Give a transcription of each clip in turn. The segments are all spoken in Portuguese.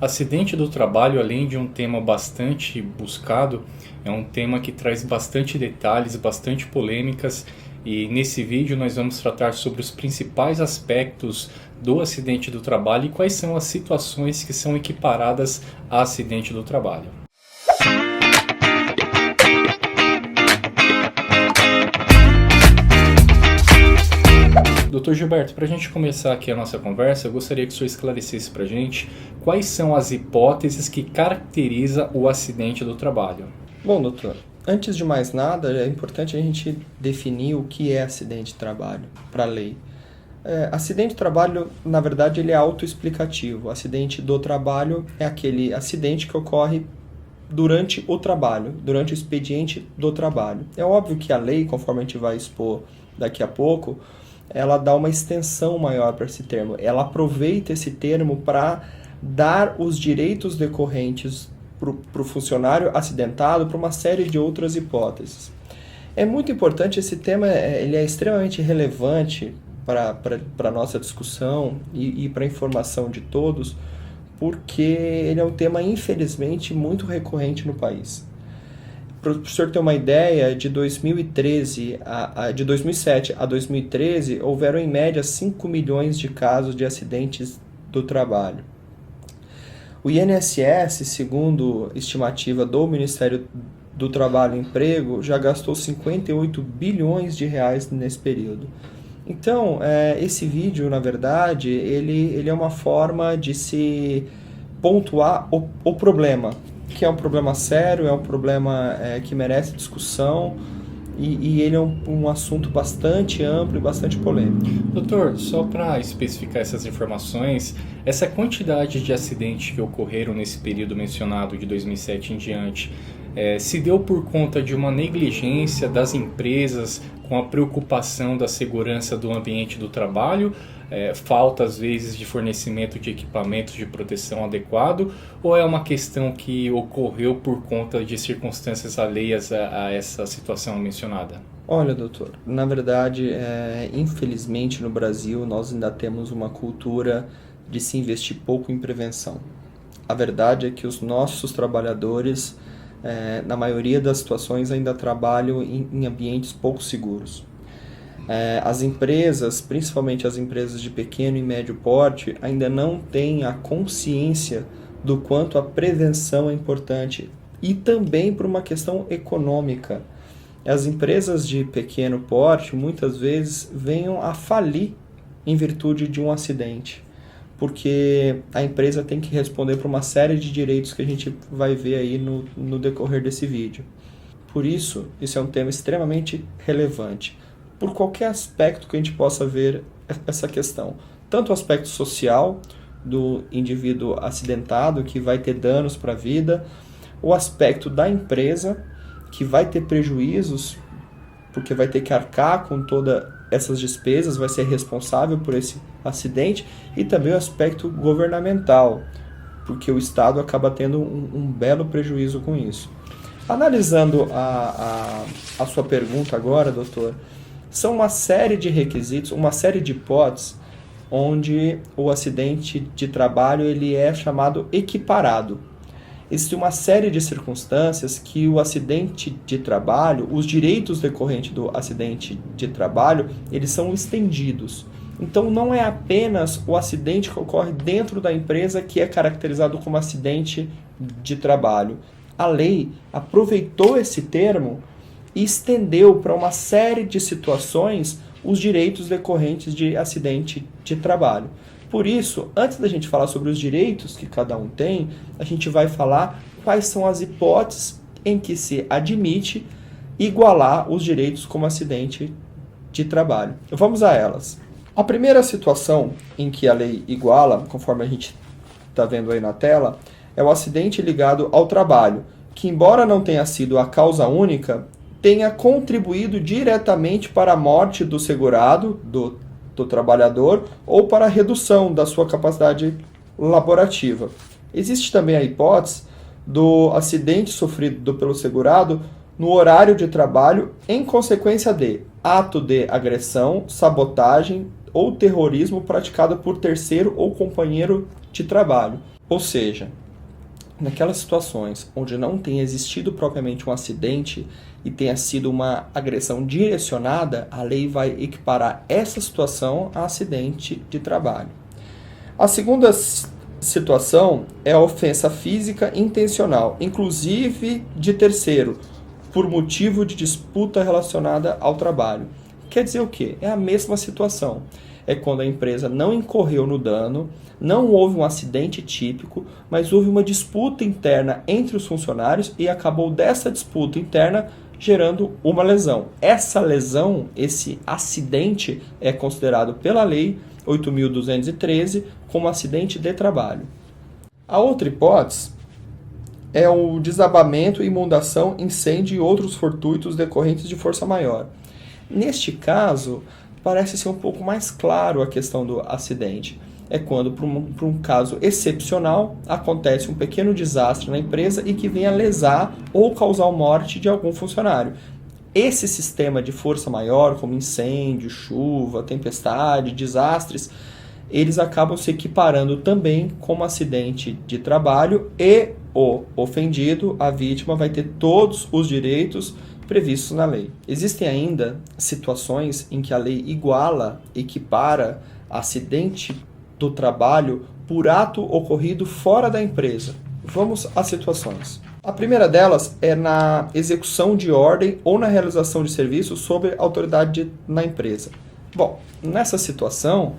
Acidente do trabalho, além de um tema bastante buscado, é um tema que traz bastante detalhes, bastante polêmicas, e nesse vídeo nós vamos tratar sobre os principais aspectos do acidente do trabalho e quais são as situações que são equiparadas a acidente do trabalho. Dr. Gilberto, para a gente começar aqui a nossa conversa, eu gostaria que o senhor esclarecesse para a gente quais são as hipóteses que caracterizam o acidente do trabalho. Bom, doutor, antes de mais nada, é importante a gente definir o que é acidente de trabalho para a lei. Acidente de trabalho, na verdade, ele é autoexplicativo. Acidente do trabalho é aquele acidente que ocorre durante o trabalho, durante o expediente do trabalho. É óbvio que a lei, conforme a gente vai expor daqui a pouco, ela dá uma extensão maior para esse termo. Ela aproveita esse termo para dar os direitos decorrentes para o funcionário acidentado para uma série de outras hipóteses. É muito importante, esse tema ele é extremamente relevante para a nossa discussão e para a informação de todos, porque ele é um tema, infelizmente, muito recorrente no país. Para o senhor ter uma ideia, de 2007 a 2013, houveram em média 5 milhões de casos de acidentes do trabalho. O INSS, segundo estimativa do Ministério do Trabalho e Emprego, já gastou 58 bilhões de reais nesse período. Então, esse vídeo, na verdade, ele é uma forma de se pontuar o problema, que é um problema sério, é um problema que merece discussão e ele é um assunto bastante amplo e bastante polêmico. Doutor, só para especificar essas informações, essa quantidade de acidentes que ocorreram nesse período mencionado de 2007 em diante, se deu por conta de uma negligência das empresas com a preocupação da segurança do ambiente do trabalho, falta às vezes de fornecimento de equipamentos de proteção adequado, ou é uma questão que ocorreu por conta de circunstâncias alheias a essa situação mencionada? Olha, doutor, na verdade, infelizmente no Brasil nós ainda temos uma cultura de se investir pouco em prevenção. A verdade é que os nossos trabalhadores, na maioria das situações, ainda trabalham em ambientes pouco seguros. As empresas, principalmente as empresas de pequeno e médio porte, ainda não têm a consciência do quanto a prevenção é importante e também por uma questão econômica. As empresas de pequeno porte muitas vezes venham a falir em virtude de um acidente, porque a empresa tem que responder por uma série de direitos que a gente vai ver aí no decorrer desse vídeo. Por isso, é um tema extremamente relevante, por qualquer aspecto que a gente possa ver essa questão. Tanto o aspecto social do indivíduo acidentado, que vai ter danos para a vida, o aspecto da empresa, que vai ter prejuízos, porque vai ter que arcar com todas essas despesas, vai ser responsável por esse acidente, e também o aspecto governamental, porque o Estado acaba tendo um belo prejuízo com isso. Analisando a sua pergunta agora, doutor, são uma série de requisitos, uma série de hipóteses onde o acidente de trabalho ele é chamado equiparado. Existe uma série de circunstâncias que o acidente de trabalho, os direitos decorrentes do acidente de trabalho, eles são estendidos. Então não é apenas o acidente que ocorre dentro da empresa que é caracterizado como acidente de trabalho. A lei aproveitou esse termo e estendeu para uma série de situações os direitos decorrentes de acidente de trabalho. Por isso, antes da gente falar sobre os direitos que cada um tem, a gente vai falar quais são as hipóteses em que se admite igualar os direitos como acidente de trabalho. Vamos a elas. A primeira situação em que a lei iguala, conforme a gente está vendo aí na tela, é o acidente ligado ao trabalho, que embora não tenha sido a causa única, tenha contribuído diretamente para a morte do segurado, do trabalhador, ou para a redução da sua capacidade laborativa. Existe também a hipótese do acidente sofrido pelo segurado no horário de trabalho em consequência de ato de agressão, sabotagem ou terrorismo praticado por terceiro ou companheiro de trabalho. Ou seja, naquelas situações onde não tenha existido propriamente um acidente e tenha sido uma agressão direcionada, a lei vai equiparar essa situação a acidente de trabalho. A segunda situação é a ofensa física intencional, inclusive de terceiro, por motivo de disputa relacionada ao trabalho. Quer dizer o quê? É a mesma situação. É quando a empresa não incorreu no dano, não houve um acidente típico, mas houve uma disputa interna entre os funcionários e acabou dessa disputa interna gerando uma lesão. Essa lesão, esse acidente, é considerado pela lei 8.213 como acidente de trabalho. A outra hipótese é o desabamento, inundação, incêndio e outros fortuitos decorrentes de força maior. Neste caso, parece ser um pouco mais claro a questão do acidente. É quando, por um caso excepcional, acontece um pequeno desastre na empresa e que venha lesar ou causar a morte de algum funcionário. Esse sistema de força maior, como incêndio, chuva, tempestade, desastres, eles acabam se equiparando também como acidente de trabalho e o ofendido, a vítima, vai ter todos os direitos previstos na lei. Existem ainda situações em que a lei equipara acidente do trabalho por ato ocorrido fora da empresa. Vamos às situações. A primeira delas é na execução de ordem ou na realização de serviço sob autoridade na empresa. Bom, nessa situação,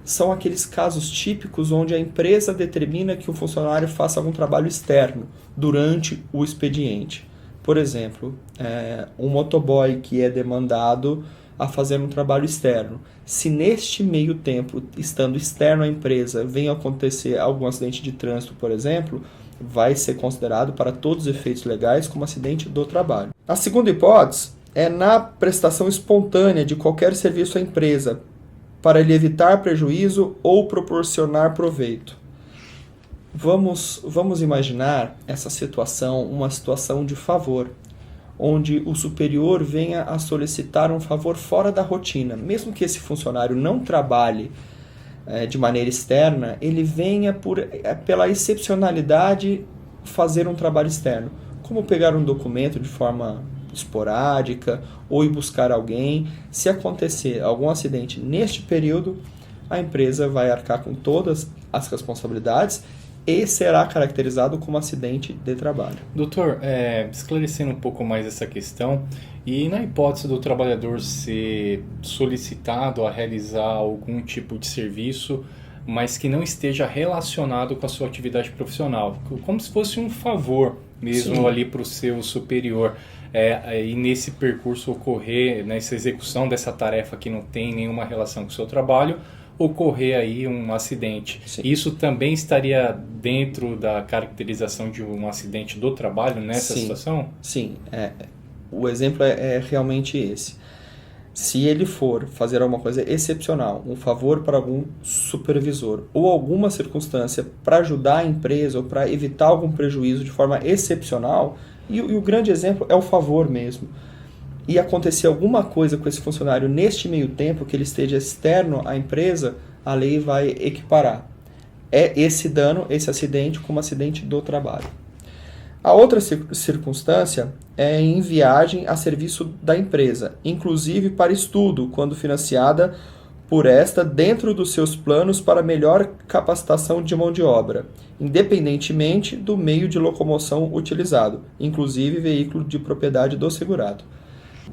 são aqueles casos típicos onde a empresa determina que o funcionário faça algum trabalho externo durante o expediente. Por exemplo, um motoboy que é demandado a fazer um trabalho externo. Se neste meio tempo, estando externo à empresa, venha acontecer algum acidente de trânsito, por exemplo, vai ser considerado para todos os efeitos legais como acidente do trabalho. A segunda hipótese é na prestação espontânea de qualquer serviço à empresa, para lhe evitar prejuízo ou proporcionar proveito. Vamos imaginar essa situação, uma situação de favor, onde o superior venha a solicitar um favor fora da rotina. Mesmo que esse funcionário não trabalhe de maneira externa, ele venha pela excepcionalidade fazer um trabalho externo, como pegar um documento de forma esporádica ou ir buscar alguém. Se acontecer algum acidente neste período, a empresa vai arcar com todas as responsabilidades e será caracterizado como acidente de trabalho. Doutor, esclarecendo um pouco mais essa questão, e na hipótese do trabalhador ser solicitado a realizar algum tipo de serviço, mas que não esteja relacionado com a sua atividade profissional, como se fosse um favor mesmo. Sim. Ali para o seu superior, e nesse percurso ocorrer, nessa execução dessa tarefa que não tem nenhuma relação com o seu trabalho, ocorrer aí um acidente. Sim. Isso também estaria dentro da caracterização de um acidente do trabalho nessa situação? Sim, o exemplo é realmente esse. Se ele for fazer alguma coisa excepcional, um favor para algum supervisor ou alguma circunstância para ajudar a empresa ou para evitar algum prejuízo de forma excepcional, e o grande exemplo é o favor mesmo, e acontecer alguma coisa com esse funcionário neste meio tempo, que ele esteja externo à empresa, a lei vai equiparar esse dano, esse acidente, como acidente do trabalho. A outra circunstância é em viagem a serviço da empresa, inclusive para estudo, quando financiada por esta dentro dos seus planos para melhor capacitação de mão de obra, independentemente do meio de locomoção utilizado, inclusive veículo de propriedade do segurado.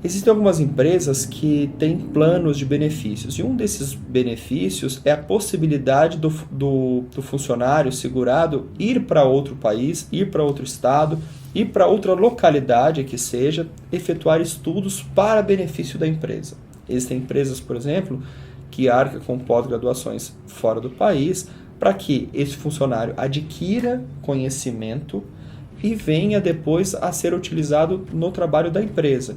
Existem algumas empresas que têm planos de benefícios, e um desses benefícios é a possibilidade do funcionário segurado ir para outro país, ir para outro estado, ir para outra localidade que seja, efetuar estudos para benefício da empresa. Existem empresas, por exemplo, que arcam com pós-graduações fora do país para que esse funcionário adquira conhecimento e venha depois a ser utilizado no trabalho da empresa.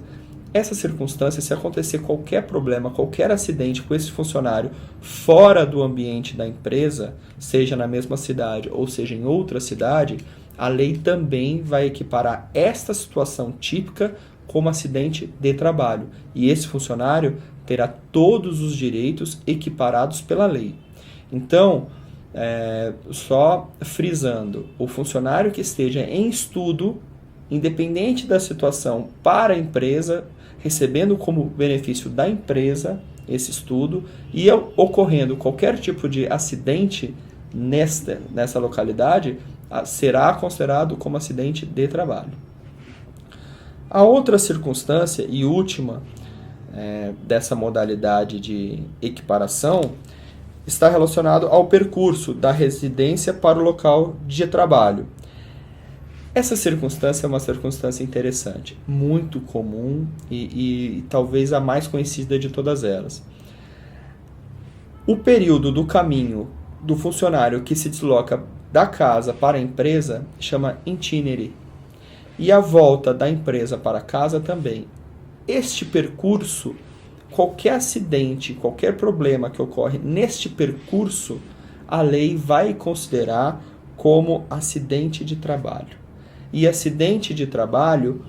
Essa circunstância, se acontecer qualquer problema, qualquer acidente com esse funcionário fora do ambiente da empresa, seja na mesma cidade ou seja em outra cidade, a lei também vai equiparar esta situação típica como acidente de trabalho. E esse funcionário terá todos os direitos equiparados pela lei. Então, só frisando, o funcionário que esteja em estudo, independente da situação para a empresa, recebendo como benefício da empresa esse estudo, e ocorrendo qualquer tipo de acidente nessa localidade, será considerado como acidente de trabalho. A outra circunstância e última dessa modalidade de equiparação está relacionado ao percurso da residência para o local de trabalho. Essa circunstância é uma circunstância interessante, muito comum e talvez a mais conhecida de todas elas. O período do caminho do funcionário que se desloca da casa para a empresa chama itinere, e a volta da empresa para casa também. Este percurso, qualquer acidente, qualquer problema que ocorre neste percurso, a lei vai considerar como acidente de trabalho. E acidente de trabalho,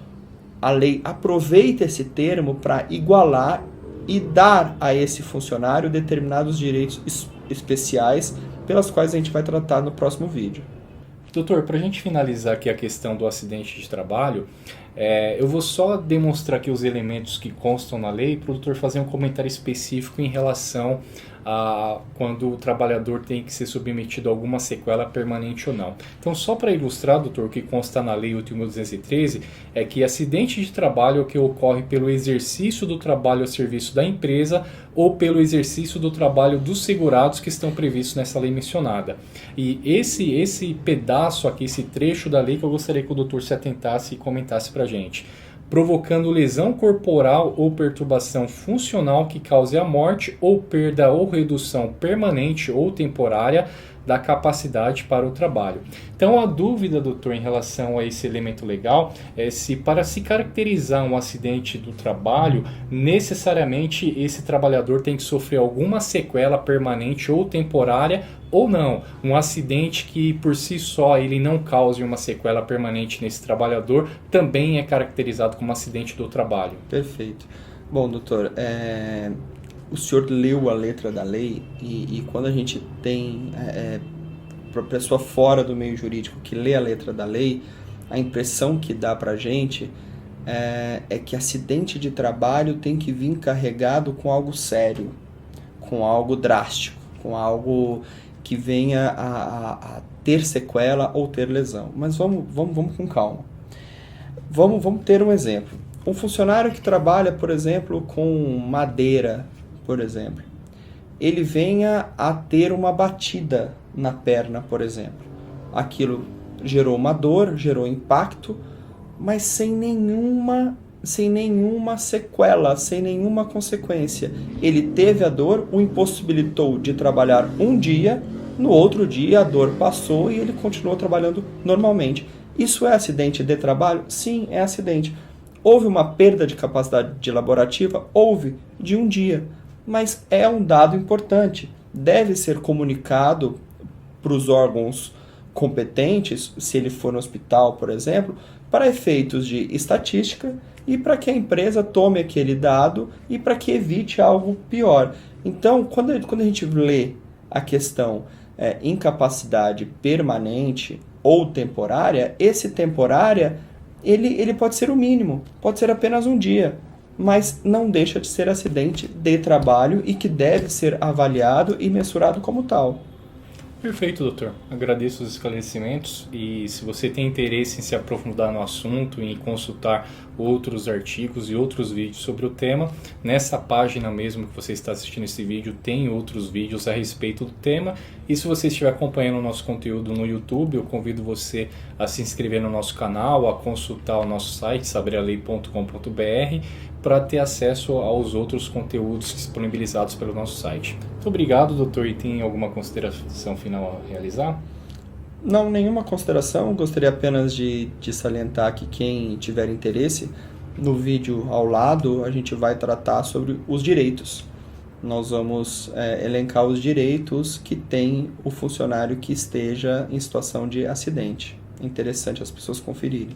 a lei aproveita esse termo para igualar e dar a esse funcionário determinados direitos especiais pelas quais a gente vai tratar no próximo vídeo. Doutor, para a gente finalizar aqui a questão do acidente de trabalho, eu vou só demonstrar aqui os elementos que constam na lei para o doutor fazer um comentário específico em relação a quando o trabalhador tem que ser submetido a alguma sequela permanente ou não. Então, só para ilustrar, doutor, o que consta na Lei 8.213 é que acidente de trabalho é o que ocorre pelo exercício do trabalho a serviço da empresa ou pelo exercício do trabalho dos segurados que estão previstos nessa lei mencionada. E esse pedaço aqui, esse trecho da lei que eu gostaria que o doutor se atentasse e comentasse para a gente. Provocando lesão corporal ou perturbação funcional que cause a morte ou perda ou redução permanente ou temporária da capacidade para o trabalho. Então a dúvida, doutor, em relação a esse elemento legal é se para se caracterizar um acidente do trabalho, necessariamente esse trabalhador tem que sofrer alguma sequela permanente ou temporária ou não. Um acidente que por si só ele não cause uma sequela permanente nesse trabalhador também é caracterizado como acidente do trabalho. Perfeito. Bom, doutor, o senhor leu a letra da lei e quando a gente tem para a pessoa fora do meio jurídico que lê a letra da lei, a impressão que dá para a gente é que acidente de trabalho tem que vir carregado com algo sério, com algo drástico, com algo que venha a ter sequela ou ter lesão. Mas vamos com calma. Vamos ter um exemplo. Um funcionário que trabalha, por exemplo, com madeira, por exemplo, ele venha a ter uma batida na perna, por exemplo. Aquilo gerou uma dor, gerou impacto, mas sem nenhuma sequela, sem nenhuma consequência. Ele teve a dor, o impossibilitou de trabalhar um dia, no outro dia a dor passou e ele continuou trabalhando normalmente. Isso é acidente de trabalho? Sim, é acidente. Houve uma perda de capacidade laborativa? Houve, de um dia. Mas é um dado importante. Deve ser comunicado para os órgãos competentes, se ele for no hospital, por exemplo, para efeitos de estatística e para que a empresa tome aquele dado e para que evite algo pior. Então, quando a gente lê a questão incapacidade permanente ou temporária, esse temporária ele pode ser o mínimo, pode ser apenas um dia, mas não deixa de ser acidente de trabalho e que deve ser avaliado e mensurado como tal. Perfeito, doutor. Agradeço os esclarecimentos e se você tem interesse em se aprofundar no assunto, em consultar outros artigos e outros vídeos sobre o tema, nessa página mesmo que você está assistindo esse vídeo tem outros vídeos a respeito do tema. E se você estiver acompanhando o nosso conteúdo no YouTube, eu convido você a se inscrever no nosso canal, a consultar o nosso site, saberalei.com.br, para ter acesso aos outros conteúdos disponibilizados pelo nosso site. Muito obrigado, doutor. E tem alguma consideração final a realizar? Não, nenhuma consideração. Gostaria apenas de salientar que quem tiver interesse, no vídeo ao lado a gente vai tratar sobre os direitos. Nós vamos elencar os direitos que tem o funcionário que esteja em situação de acidente. É interessante as pessoas conferirem.